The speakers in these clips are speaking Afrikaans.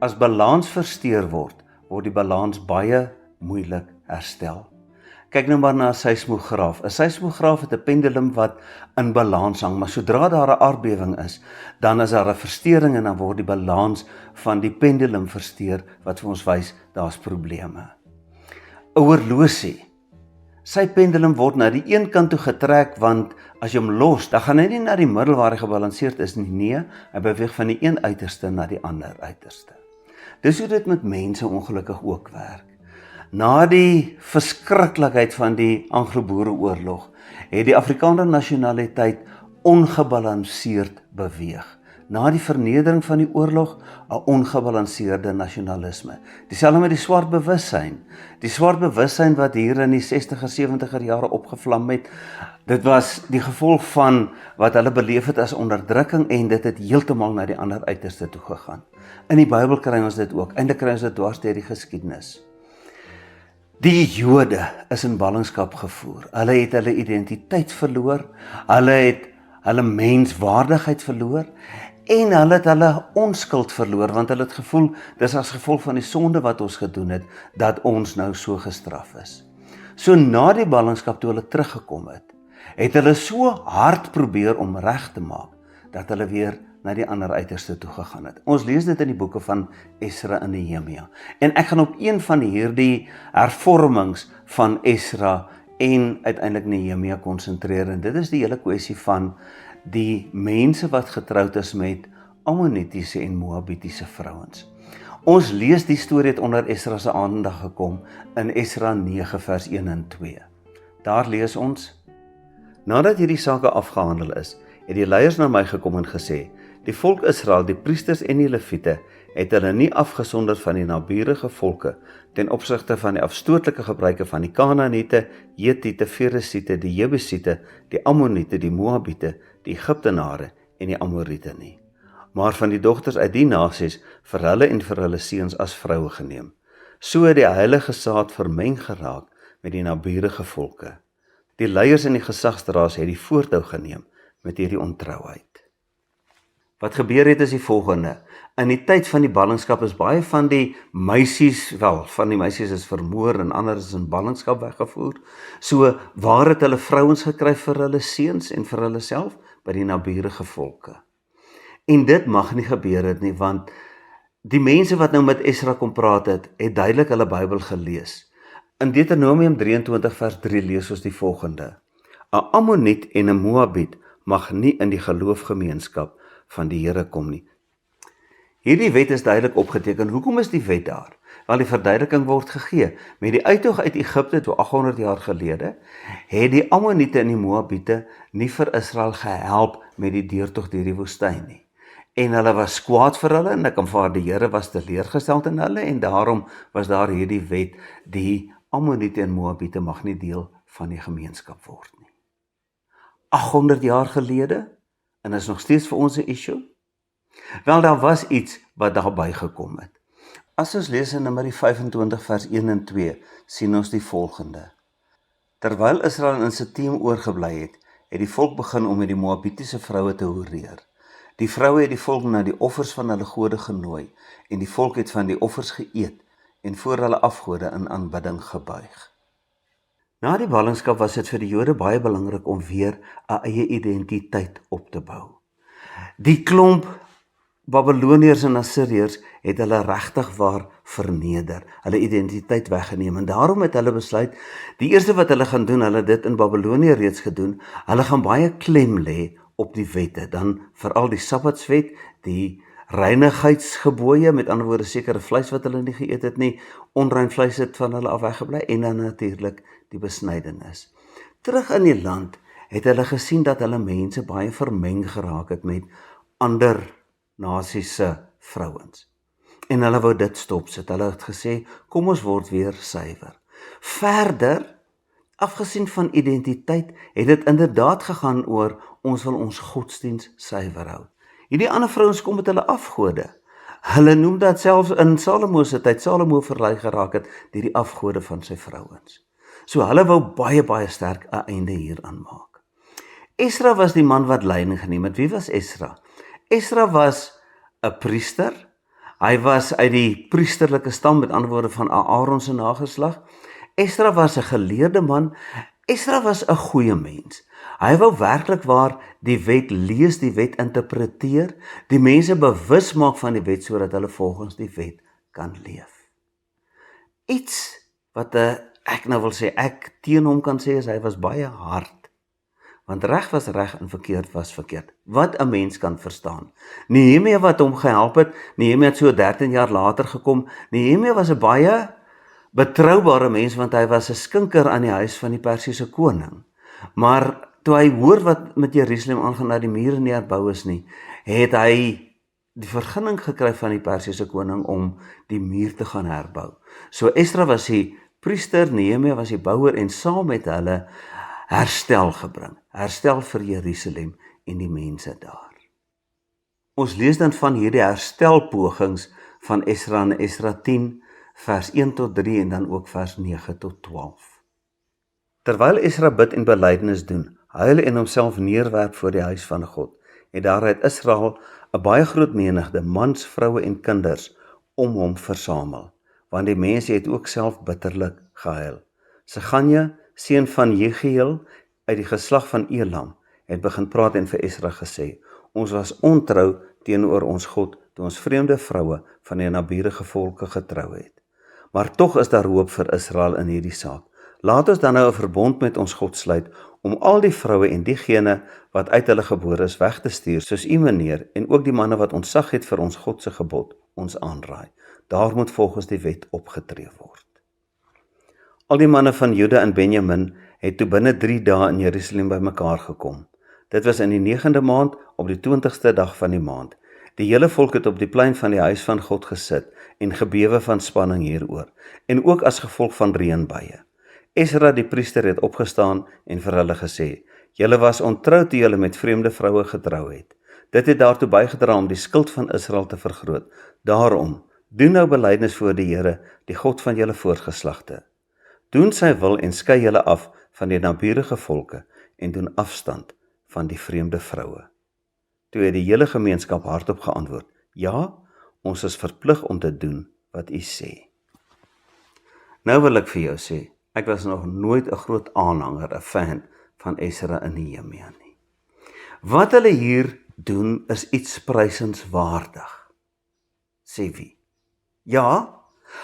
As balans versteur word die balans baie moeilik herstel. Kyk nou maar na 'n seismograaf. 'n Seismograaf het 'n pendulum wat in balans hang, maar sodra daar 'n aardbewing is, dan is daar 'n versteuring en dan word die balans van die pendulum versteur, wat vir ons wys daar's probleme. 'n Horlosie. Sy pendulum word na die een kant toe getrek, want as jy hom los, dan gaan hy nie na die middel waar hy gebalanseerd is nie. Nee, hy beweeg van die een uiterste na die ander uiterste. Dis hoe dit met mense ongelukkig ook werk. Na die verskriklikheid van die Anglo-Boereoorlog het die Afrikaner nasionaliteit ongebalanseerd beweeg. Na die vernedering van die oorlog, 'n ongebalanseerde nasionalisme. Dieselfde met die swart bewussyn. Die swart bewussyn wat hier in die 60er, 70er jare opgevlam het, dit was die gevolg van wat hulle beleef het as onderdrukking en dit het heeltemal na die ander uiterste toe gegaan. In die Bybel kry ons dit ook, eintlik kry ons dit dwars deur die geskiedenis. Die Jode is in ballingskap gevoer. Hulle het hulle identiteit verloor, hulle het hulle menswaardigheid verloor en hulle het hulle onskuld verloor, want hulle het gevoel, dis as gevolg van die sonde wat ons gedoen het, dat ons nou so gestraf is. So na die ballingskap toe hulle teruggekom het, het hulle so hard probeer om reg te maak, dat hulle weer na die ander uiterste toe gegaan het. Ons lees dit in die boeke van Esra en Nehemia. En ek gaan op een van hierdie hervormings van Esra en uiteindelik Nehemia konsentreer. En dit is die hele kwessie van die mense wat getroud is met Ammonitiese en Moabitiese vrouens. Ons lees die storie het onder Esra se aandag gekom in Esra 9 vers 1 en 2. Daar lees ons: Nadat hierdie sake afgehandel is, het die leiers na my gekom en gesê: Die volk Israel, die priesters en die leviete, het hulle nie afgesonder van die naburige volke ten opsigte van die afstootlike gebruike van die Kanaaniete, Hetiete, Feresiete, die Jebusiete, die Ammoniete, die Moabiete, die Egiptenare en die Amoriete nie. Maar van die dogters uit die nasies vir hulle en vir hulle seuns as vroue geneem. So het die heilige saad vermeng geraak met die naburige volke. Die leiers en die gesagsdraers het die voortou geneem met hierdie ontrouheid. Wat gebeur het is die volgende. In die tyd van die ballingskap is baie van die meisies, van die meisies is vermoor en ander is in ballingskap weggevoer. So waar het hulle vrouens gekry vir hulle seuns en vir hulle self? By die naburige volke. En dit mag nie gebeur het nie, want die mense wat nou met Esra kom praat het duidelik hulle Bybel gelees. In Deuteronomium 23 vers 3 lees ons die volgende: 'n Ammoniet en 'n Moabiet mag nie in die geloofgemeenskap van die Here kom nie. Hierdie wet is duidelik opgeteken. Hoekom is die wet daar? Wel, die verduideliking word gegee. Met die uittog uit Egipte toe 800 jaar gelede, het die Ammoniete en die Moabiete nie vir Israel gehelp met die deurtog deur die woestyn nie. En hulle was kwaad vir hulle, en ek aanvaar die Here was teleurgesteld in hulle, en daarom was daar hierdie wet, die Ammoniete en Moabiete mag nie deel van die gemeenskap word nie. 800 jaar gelede, en is nog steeds vir ons 'n issue. Wel, daar was iets wat daarby gekom het. As ons lees in Numeri 25 vers 1 en 2, sien ons die volgende. Terwyl Israel in Sittim oorgebly het, het die volk begin om met die Moabitiese vroue te hoereer. Die vroue het die volk na die offers van hulle gode genooi, en die volk het van die offers geëet, en voor hulle afgode in aanbidding gebuig. Na die ballingskap was dit vir die Jode baie belangrik om weer 'n eie identiteit op te bou. Die klomp Babyloniërs en Assiriërs het hulle regtig waar verneder, hulle identiteit weggeneem, en daarom het hulle besluit, die eerste wat hulle gaan doen, hulle dit in Babylonië reeds gedoen, hulle gaan baie klem lê op die wette, dan veral die Sabbatswet, die reinigheidsgebooie, met ander woorde sekere vleis wat hulle nie geëet het nie, onrein vleis het van hulle af weggebly, en dan natuurlik die besnydenis. Terug in die land het hulle gesien dat hulle mense baie vermeng geraak het met ander nasies se vrouens. En hulle wou dit stopsit. Hulle het gesê, kom ons word weer suiwer. Verder, afgesien van identiteit, het dit inderdaad gegaan oor, ons wil ons godsdiens suiwer hou. Hierdie ander vrouens kom met hulle afgode. Hulle noem dat selfs in Salomo se tyd, Salomo verlei geraak het deur die afgode van sy vrouens. So hulle wou baie sterk 'n einde hieraan maak. Esra was die man wat leiding geneem het. Wie was Esra? Esra was 'n priester. Hy was uit die priesterlike stam, met ander woorde van Aaron se nageslag. Esdra was 'n geleerde man. Esdra was 'n goeie mens. Hy wou werklik waar die wet lees, die wet interpreteer, die mense bewus maak van die wet sodat hulle volgens die wet kan leef. Iets wat ek nou wil sê, ek teen hom kan sê, is hy was baie hard. Want reg was reg en verkeerd was verkeerd. Wat 'n mens kan verstaan. Nehemia wat hom gehelp het, Nehemia het so 13 jaar later gekom. Nehemia was 'n baie betroubare mens, want hy was 'n skinker aan die huis van die Persiese koning. Maar toe hy hoor wat met Jerusalem aangaan, dat die mure nie herbou is nie, het hy die vergunning gekry van die Persiese koning om die muur te gaan herbou. So Esdra was die priester, Nehemia was die bouer, en saam met hulle herstel gebring. Herstel vir Jerusalem en die mense daar. Ons lees dan van hierdie herstelpogings van Esdra in Esdra 10 vers 1 tot 3 en dan ook vers 9 tot 12. Terwyl Esdra bid en belydenis doen, huil en homself neerwerp voor die huis van God, en daaruit Israel 'n baie groot menigte, mans, vroue en kinders, om hom versamel, want die mense het ook self bitterlik gehuil. Seganja, seun van Jegiel, uit die geslag van Elam, het begin praat en vir Esdra gesê, ons was ontrou teenoor ons God, toe ons vreemde vroue van die naburige volke getrou het. Maar tog is daar hoop vir Israel in hierdie saak. Laat ons dan nou 'n verbond met ons God sluit, om al die vroue en diegene wat uit hulle gebore is weg te stuur, soos u meneer, en ook die manne wat ontzag het vir ons God se gebod, ons aanraai. Daar moet volgens die wet opgetree word. Al die manne van Juda en Benjamin het toe binne 3 dae in Jerusalem bymekaar gekom. Dit was in die 9de maand, op die 20ste dag van die maand. Die hele volk het op die plein van die huis van God gesit en gebewe van spanning hieroor, en ook as gevolg van reënbuie. Esdra die priester het opgestaan en vir hulle gesê, julle was ontrou toe julle met vreemde vroue getrou het. Dit het daartoe bygedra om die skuld van Israel te vergroot. Daarom, doen nou belydenis voor die Here, die God van julle voorgeslagte. Doen sy wil en skei julle af van die naburige volke en doen afstand van die vreemde vroue. Toe het die hele gemeenskap hardop geantwoord, ja, ons is verplig om te doen wat u sê. Nou wil ek vir jou sê, ek was nog nooit 'n groot aanhanger, 'n fan van Esdra en Nehemia nie. Wat hulle hier doen is iets prysenswaardig. Sê wie? Ja,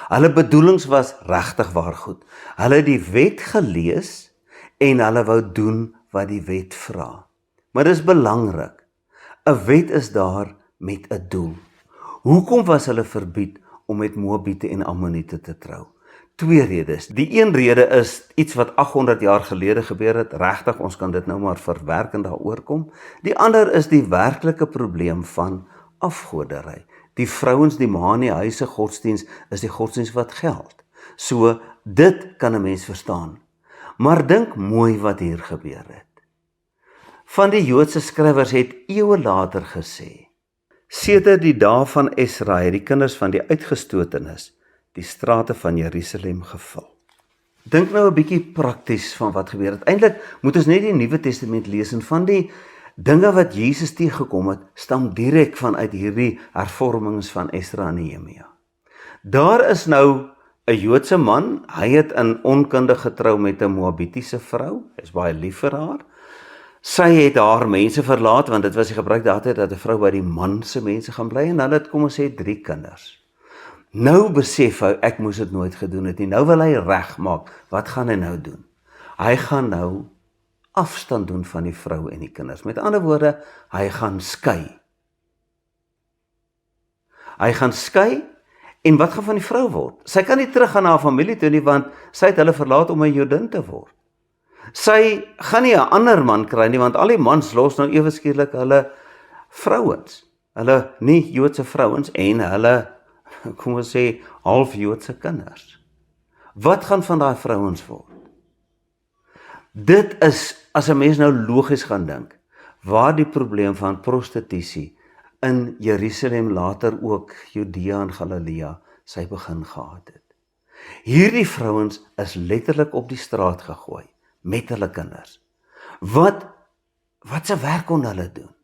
hulle bedoelings was regtig waar goed. Hulle het die wet gelees en hulle wou doen wat die wet vra. Maar dis belangrik. 'n Wet is daar met 'n doel. Hoekom was hulle verbied om met Moabiete en Ammoniete te trou? 2 redes. Die een rede is iets wat 800 jaar gelede gebeur het. Regtig, ons kan dit nou maar verwerk en daaroor kom. Die ander is die werklike probleem van afgoderry. Die vrouens, die ma in die huise godsdiens, is die godsdiens wat geld. So, dit kan 'n mens verstaan. Maar dink mooi wat hier gebeur het. Van die Joodse skrywers het eeue later gesê, sedert die dae van Esdra het die kinders van die uitgestotenis die strate van Jerusalem gevul. Dink nou 'n bietjie prakties van wat gebeur het. Eintlik moet ons net die Nuwe Testament lees, en van die dinge wat Jesus teëgekom het, stam direk vanuit hierdie hervormings van Esdra en Nehemia. Daar is nou 'n Joodse man, hy het in onkunde getrou met 'n Moabitiese vrou, hy is baie lief vir haar. Sy het haar mense verlaat, want dit was die gebruik daartyd dat 'n vrou by die man se mense gaan bly, en hulle het, kom ons sê, 3 kinders. Nou besef hy, ek moes dit nooit gedoen het nie. Nou wil hy regmaak. Wat gaan hy nou doen? Hy gaan nou afstand doen van die vrou en die kinders. Met ander woorde, hy gaan skei. Hy gaan skei, en wat gaan van die vrou word? Sy kan nie teruggaan na haar familie toe nie, want sy het hulle verlaat om 'n Jodin te word. Sy gaan nie 'n ander man kry nie, want al die mans los nou ewe skielik hulle vrouens. Hulle nie Joodse vrouens en hulle, kom ons sê, half Joodse kinders. Wat gaan van daai vrouens word? Dit is, as 'n mens nou logies gaan dink, waar die probleem van prostitusie in Jerusalem, later ook Judea en Galilea, sy begin gehad het. Hierdie vrouens is letterlik op die straat gegooi, met hulle kinders. Wat se werk kon hulle doen?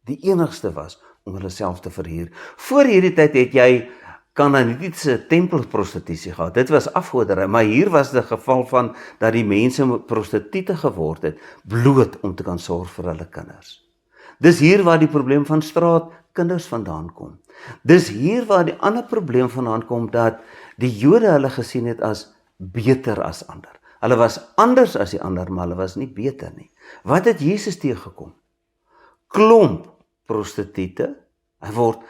Die enigste was om hulle self te verhuur. Voor hierdie tyd het jy Kanaanitiese tempelprostitusie gehad. Dit was afgoderry, maar hier was die geval van dat die mense prostituie geword het, bloot om te kan sorg vir hulle kinders. Dis hier waar die probleem van straatkinders vandaan kom. Dis hier waar die ander probleem vandaan kom, dat die Jode hulle gesien het as beter as ander. Hulle was anders as die ander, maar hulle was nie beter nie. Wat het Jesus teëgekom? Klomp prostituie. Hy word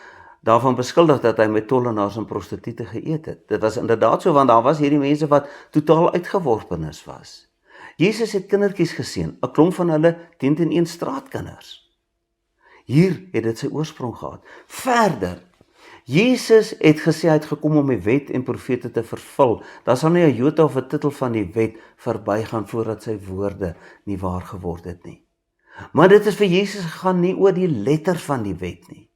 daarvan beskuldig dat hy met tollenaars en prostituie geëet het. Dit was inderdaad so, want daar was hierdie mense wat totaal uitgeworpenes was. Jesus het kindertjies geseën, 'n klomp van hulle 10-1 straatkinders. Hier het dit sy oorsprong gehad. Verder, Jesus het gesê hy het gekom om die wet en profete te vervul. Daar sal nie 'n jota of 'n titel van die wet verbygaan voordat sy woorde nie waar geword het nie. Maar dit is vir Jesus gegaan nie oor die letter van die wet nie.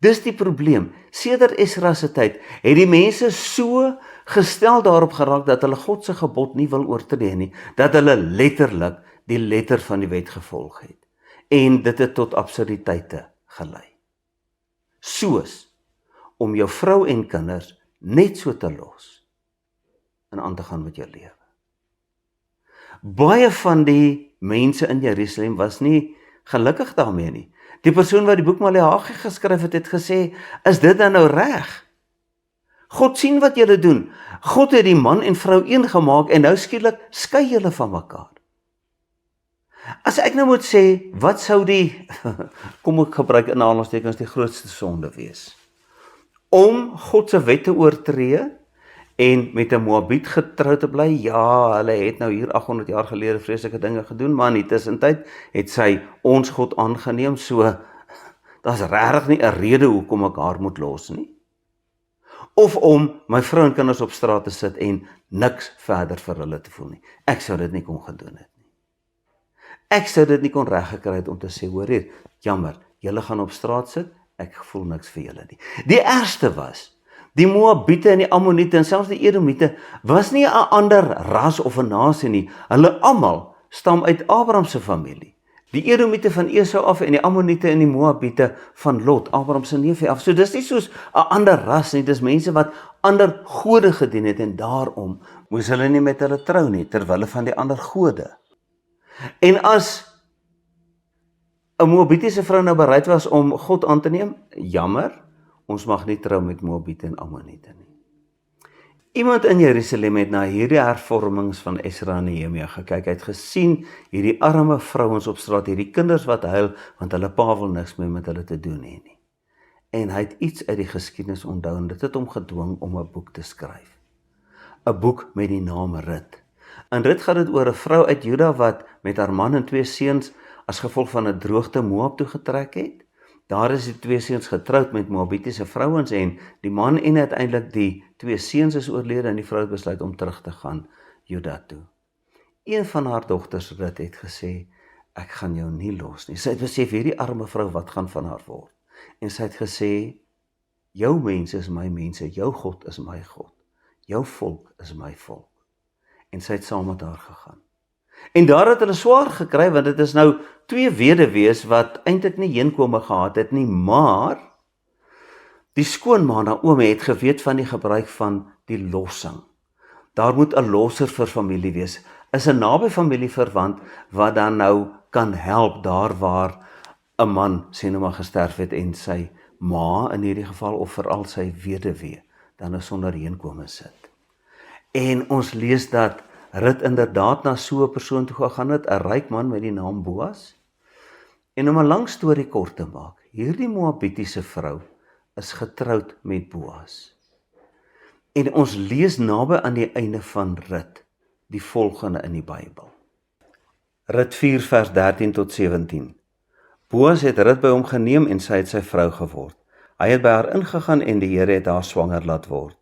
Dis die probleem. Sedert Esra se tyd het die mense so gestel daarop geraak dat hulle God se gebod nie wil oortree nie, dat hulle letterlik die letter van die wet gevolg het. En dit het tot absurditeite gelei. Soos om jou vrou en kinders net so te los en aan te gaan met jou lewe. Baie van die mense in Jerusalem was nie gelukkig daarmee nie. Die persoon wat die boek Maleagi geskryf het gesê, is dit dan nou reg? God sien wat julle doen. God het die man en vrou een gemaak en nou skielik skei julle van mekaar. As ek nou moet sê, wat sou die, kom ek gebruik in aanhalingstekens, die grootste sonde wees? Om God se wet te oortree en met 'n Moabiet getrou te bly. Ja, hulle het nou hier 800 jaar gelede vreeslike dinge gedoen, maar in die tussentyd het sy ons God aangeneem, so daar's regtig nie 'n rede hoekom ek haar moet los nie. Of om my vrou en kinders op straat te sit en niks verder vir hulle te voel nie. Ek sou dit nie kon gedoen het nie. Ek sou dit nie kon reggekry het om te sê, hoor hier, jammer, julle gaan op straat sit, ek voel niks vir julle nie. Die ergste was, die Moabiete en die Ammoniete en selfs die Edomiete was nie 'n ander ras of 'n nasie nie. Hulle almal stam uit Abraham se familie. Die Edomiete van Esau af en die Ammoniete en die Moabiete van Lot, Abraham se neef af. So dis nie soos 'n ander ras nie, dis mense wat ander gode gedien het en daarom moes hulle nie met hulle trou nie, terwille van die ander gode. En as 'n Moabitiese vrou nou bereid was om God aan te neem, jammer, ons mag nie trou met Moabiete en Ammoniete nie. Iemand in Jerusalem het na hierdie hervormings van Esra en Nehemia gekyk. Hy het gesien hierdie arme vrouens op straat, hierdie kinders wat huil, want hulle pa wil niks meer met hulle te doen hê nie. En hy het iets uit die geskiedenis onthou en dit het hom gedwing om 'n boek te skryf. 'n Boek met die naam Rut. In Rut gaan dit oor 'n vrou uit Juda wat met haar man en 2 seuns as gevolg van 'n droogte Moab toe getrek het. Daar is die 2 seuns getroud met Moabitiese vrouens en die man en uiteindelik die 2 seuns is oorlede en die vrou het besluit om terug te gaan Juda toe. Een van haar dogters, Rut, het gesê, ek gaan jou nie los nie. Sy het besef, hierdie arme vrou, wat gaan van haar word? En sy het gesê, jou mense is my mense, jou God is my God, jou volk is my volk. En sy het saam met haar gegaan. En daar het hulle swaar gekry, want dit is nou 2 weduwees wat eintlik nie heenkome gehad het nie, maar die skoonma Naomi het geweet van die gebruik van die lossing. Daar moet 'n losser vir familie wees, is 'n naby familieverwant wat dan nou kan help daar waar 'n man sê nou maar gesterf het en sy ma in hierdie geval of veral sy weduwee dan is sonder heenkome sit. En ons lees dat Rut inderdaad na so 'n persoon toe gegaan het, 'n ryk man met die naam Boas. En om 'n lang storie kort te maak, hierdie Moabitiese vrou is getroud met Boas. En ons lees naby aan die einde van Rut die volgende in die Bybel. Rut 4 vers 13 tot 17. Boas het Rut by hom geneem en sy het sy vrou geword. Hy het by haar ingegaan en die Here het haar swanger laat word.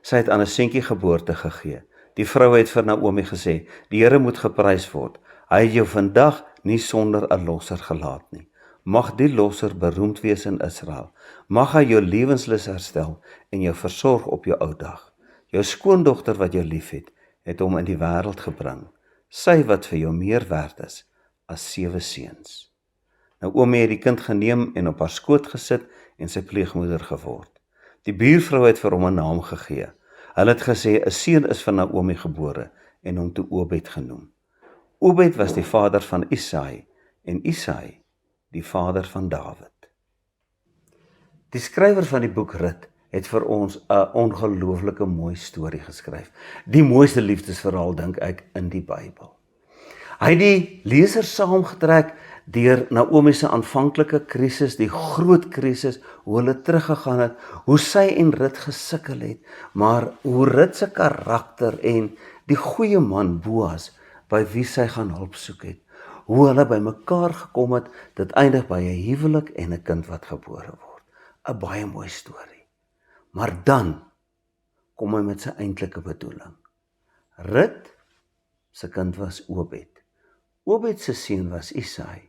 Sy het aan 'n seentjie geboorte gegee. Die vrou het vir Naomi gesê, die Here moet geprys word. Hy het jou vandag nie sonder 'n losser gelaat nie. Mag die losser beroemd wees in Israel. Mag hy jou lewenslus herstel en jou versorg op jou ou dag. Jou skoondogter wat jou liefhet, het hom in die wêreld gebring. Sy wat vir jou meer werd is as 7 seuns. Naomi het die kind geneem en op haar skoot gesit en sy pleegmoeder geword. Die buurvrou het vir hom 'n naam gegee. Hulle het gesê 'n seun is van Naomi gebore en hom toe Obed genoem. Obed was die vader van Isaai en Isaai die vader van Dawid. Die skrywer van die boek Rut het vir ons 'n ongelooflike mooi storie geskryf. Die mooiste liefdesverhaal dink ek in die Bybel. Hy het die leser saamgetrek deur Naomi se aanvanklike krisis, die groot krisis, hoe hulle teruggegaan het, hoe sy en Rut gesukkel het, maar hoe Rut se karakter en die goeie man Boas by wie sy gaan hulp soek het, hoe hulle by mekaar gekom het, dit eindig by 'n huwelik en 'n kind wat gebore word. 'n Baie mooi storie. Maar dan kom hy met sy eintlike bedoeling. Rut se kind was Obed. Obed se seun was Isaai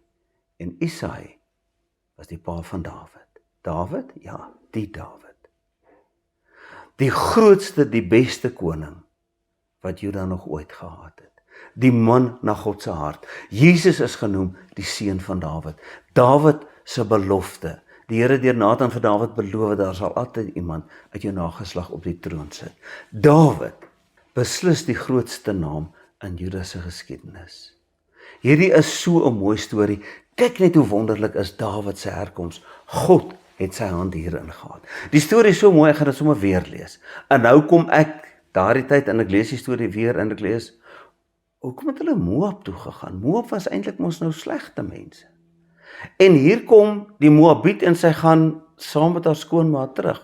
en Isaai was die pa van Dawid. Dawid? Ja, die Dawid. Die grootste, die beste koning wat Juda nog ooit gehad het. Die man na God se hart. Jesus is genoem die seun van Dawid. Dawid se belofte. Die Here deur Nathan vir Dawid beloof, daar sal altyd iemand uit jou nageslag op die troon sit. Dawid, beslis die grootste naam in Juda se geskiedenis. Hierdie is so 'n mooi storie. Kyk net hoe wonderlik is Dawid se herkoms. God het sy hand hierin gehad. Die storie is so mooi, ek gaan dit sommer weer lees. En nou kom ek daardie tyd en ek lees die storie weer en ek lees, hoekom het hulle Moab toe gegaan? Moab was eintlik mos nou slegte mense. En hier kom die Moabiet en sy gaan saam met haar skoonma terug.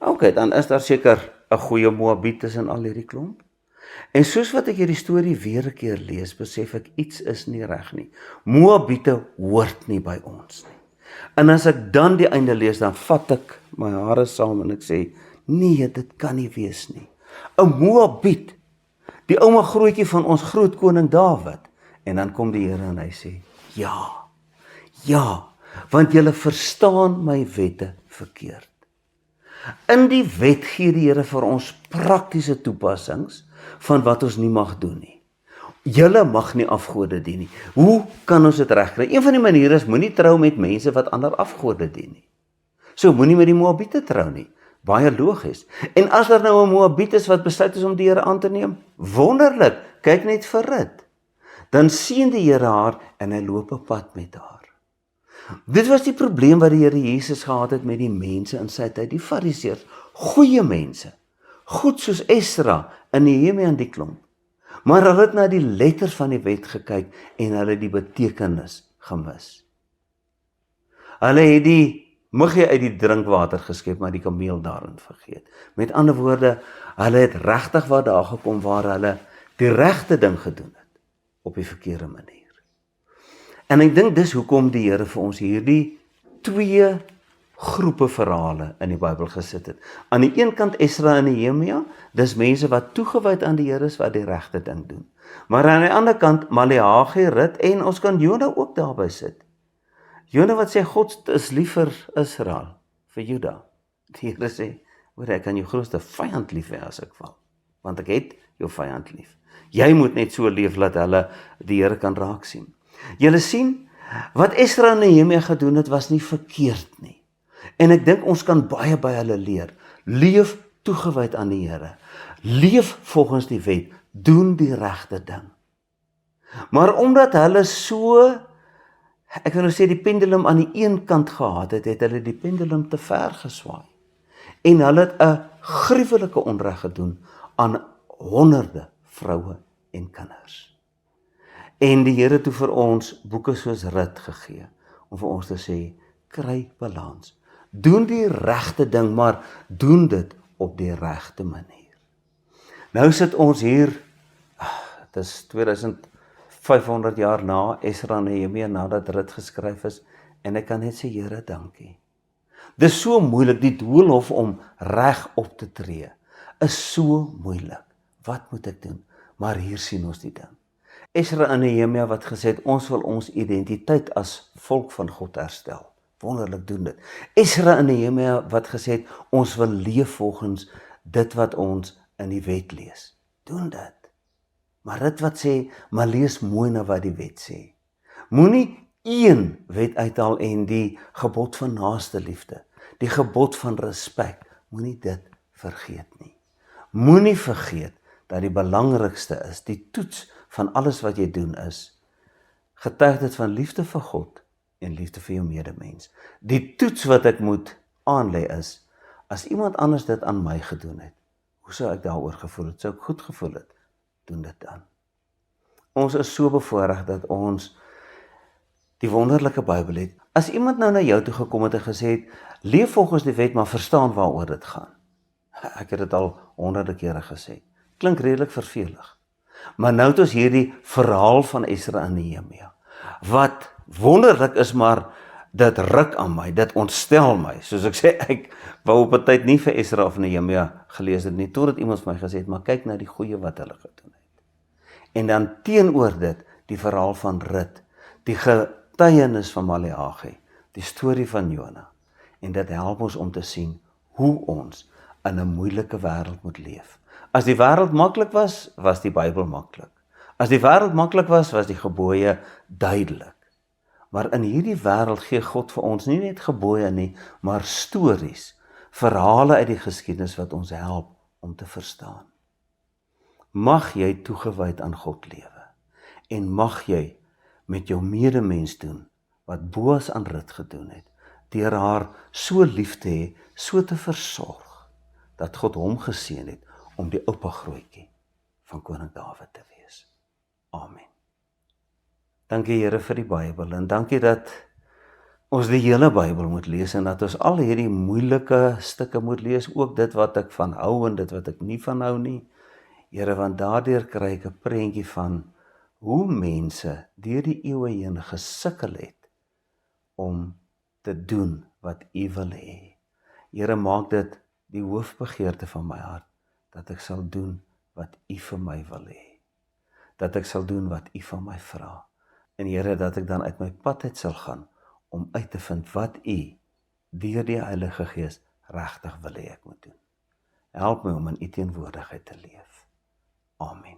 OK, dan is daar seker 'n goeie Moabiet tussen al hierdie klomp. En soos wat ek hierdie storie weer 'n keer lees, besef ek iets is nie reg nie. Moabiete hoort nie by ons nie. En as ek dan die einde lees, dan vat ek my hare saam en ek sê, nee, dit kan nie wees nie. 'n Moabiet, die ouma grootjie van ons groot koning Dawid. En dan kom die Here en hy sê, ja, want julle verstaan my wette verkeerd. In die wet gee die Here vir ons praktiese toepassings van wat ons nie mag doen nie. Julle mag nie afgode dien nie. Hoe kan ons dit regkry? Een van die maniere is, moenie trou met mense wat ander afgode dien nie. So moenie met die Moabiete trou nie. Baie logies. En as daar nou 'n Moabiet is wat besluit is om die Here aan te neem, wonderlik, kyk net vir Rut. Dan sien die Here haar en hy loop 'n pad met haar. Dit was die probleem wat die Here Jesus gehad het met die mense in sy tyd, die Fariseërs, goeie mense, goed soos Esra en Nehemia en die klomp. Maar hulle het na die letters van die wet gekyk en hulle die betekenis gemis. Hulle het die muggie uit die drinkwater geskep, maar die kameel daarin vergeet. Met ander woorde, hulle het regtig wat daar gekom waar hulle die regte ding gedoen het, op die verkeerde manier. En ek dink dis hoekom die Here vir ons hierdie twee groepe verhale in die Bybel gesit het. Aan die een kant Esra en Nehemia, dis mense wat toegewyd aan die Here is, wat die regte ding doen. Maar aan die ander kant Maleagi, Rut en ons kan Jona ook daarby sit. Jona wat sê God is lief vir Israel, vir Juda. Die Here sê, hoor, ek kan jou grootste vyand lief hê as ek wil, want ek het jou vyand lief. Jy moet net so leef dat hulle die Here kan raak sien. Julle sien, wat Esra en Nehemia gedoen het, was nie verkeerd nie. En ek dink ons kan baie by hulle leer. Leef toegewyd aan die Here. Leef volgens die wet. Doen die regte ding. Maar omdat hulle so, ek wil nou sê, die pendulum aan die een kant gehad het, het hulle die pendulum te ver geswaai. En hulle het 'n gruwelike onreg gedoen aan honderde vroue en kinders. En die Here het vir ons boeke soos Rut gegee, om vir ons te sê, kry balans. Doen die regte ding, maar doen dit op die regte manier. Nou sit ons hier, het is 2500 jaar na Esra en Nehemia, nadat Rut geskryf is, en ek kan net sê, Here, dankie. Dis so moeilik, die doolhof om reg op te tree, is so moeilik. Wat moet ek doen? Maar hier sien ons die ding. Esra en Nehemia wat gesê het, ons wil ons identiteit as volk van God herstel. Wonderlik doen dit. Esra en Nehemia wat gesê het, ons wil leef volgens dit wat ons in die wet lees. Doen dit. Maar dit wat sê, maar lees mooi na wat die wet sê. Moenie een wet uithaal en die gebod van naaste liefde, die gebod van respek, moenie dit vergeet nie. Moenie vergeet dat die belangrikste is, die toets van alles wat jy doen is, getuig dit van liefde vir God en liefde vir jou medemens. Die toets wat ek moet aanlê is, as iemand anders dit aan my gedoen het, hoe sou ek daaroor gevoel het? Sou ek goed gevoel het? Doen dit dan. Ons is so bevoorreg dat ons die wonderlike Bybel het. As iemand nou na jou toe gekom het en gesê het, leef volgens die wet, maar verstaan waaroor dit gaan. Ek het dit al honderde kere gesê. Klink redelik vervelig. Maar nou het ons hierdie verhaal van Esra en Nehemia. Wat wonderlik is, maar dit ruk aan my, dit ontstel my. Soos ek sê, ek wou op 'n tyd nie vir Esra of Nehemia gelees het nie, totdat iemand vir my gesê het, maar kyk na die goeie wat hulle gedoen het. En dan teenoor dit, die verhaal van Rut, die getuienis van Maleagi, die storie van Jona. En dit help ons om te sien hoe ons in 'n moeilike wêreld moet leef. As die wêreld maklik was, was die Bybel maklik. As die wêreld maklik was, was die gebooie duidelik. Maar in hierdie wêreld gee God vir ons nie net gebooie nie, maar stories, verhale uit die geskiedenis wat ons help om te verstaan. Mag jy toegewyd aan God lewe en mag jy met jou medemens doen wat Boas aan Rut gedoen het, deur haar so lief te hê, so te versorg, dat God hom geseën het om die oupa grootjie van koning Dawid te wees. Amen. Dankie Here vir die Bybel en dankie dat ons die hele Bybel moet lees en dat ons al hierdie moeilike stukke moet lees, ook dit wat ek van hou en dit wat ek nie van hou nie. Here, want daardeur kry ek 'n prentjie van hoe mense deur die eeue heen gesukkel het om te doen wat U wil hê. Here, maak dit die hoofbegeerte van my hart, dat ek sal doen wat U vir my wil hê. Dat ek sal doen wat U van my vra. En Here, dat ek dan uit my pad uit sal gaan, om uit te vind wat U, deur die Heilige Gees, regtig wil hê ek moet doen. Help my om in U teenwoordigheid te leef. Amen.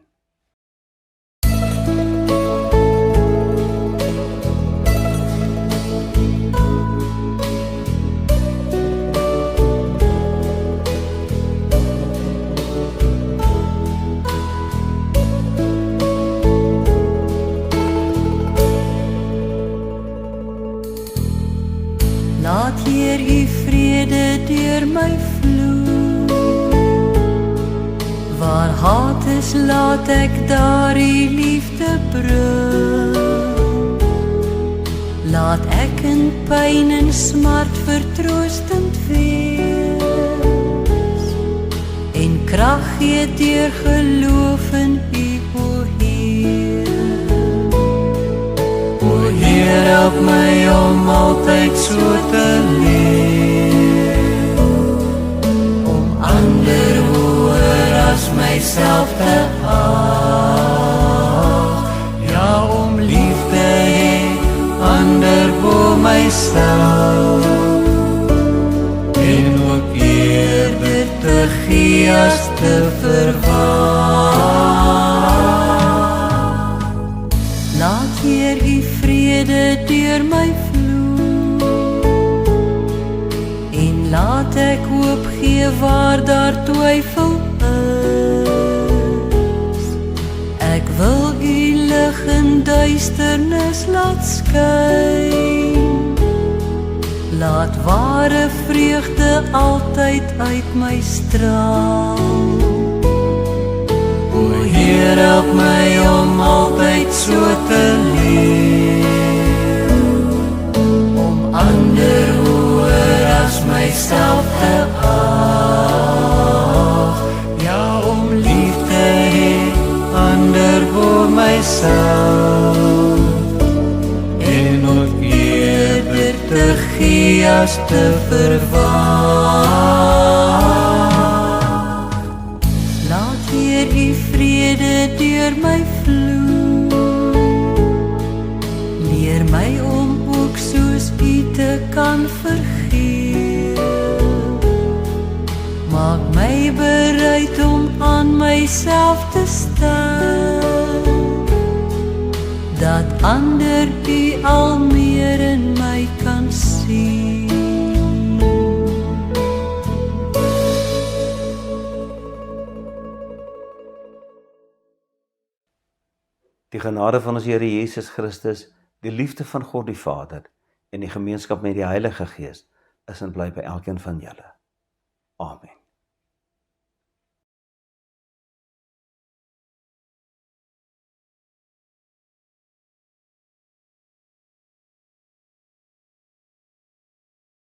Laat Heer U vrede deur my vloei. Waar haat is, laat ek daar U liefde bring. Laat ek in pyn en smart vertroostend wees en krag gee deur geloof in U, o Heer. O Heer, help my om altyd so te leef, om ander hoër as myself te ag, ja, om lief te hê, ander bo myself, en ook eerder te gee as te verwag. Laat Heer U vrede deur my vloei, en laat ek hoop gee waar daar twyfel is. Ek wil U lig in duisternis laat skyn, laat ware vreugde altyd uit my straal. O Heer, help my om altyd so te leef, om ander hoër as myself te ag, ja, om lief te hê, ander bo myself, en ook eerder te gee as te verwag. Laat Heer U vrede deur my vloei, leer my om ook soos U te kan vergeef, maak my bereid om aan myself te staan, dat ander U al meer in my kan sien. Die genade van ons Here Jesus Christus, die liefde van God die Vader en die gemeenskap met die Heilige Gees is en bly by elkeen van julle. Amen.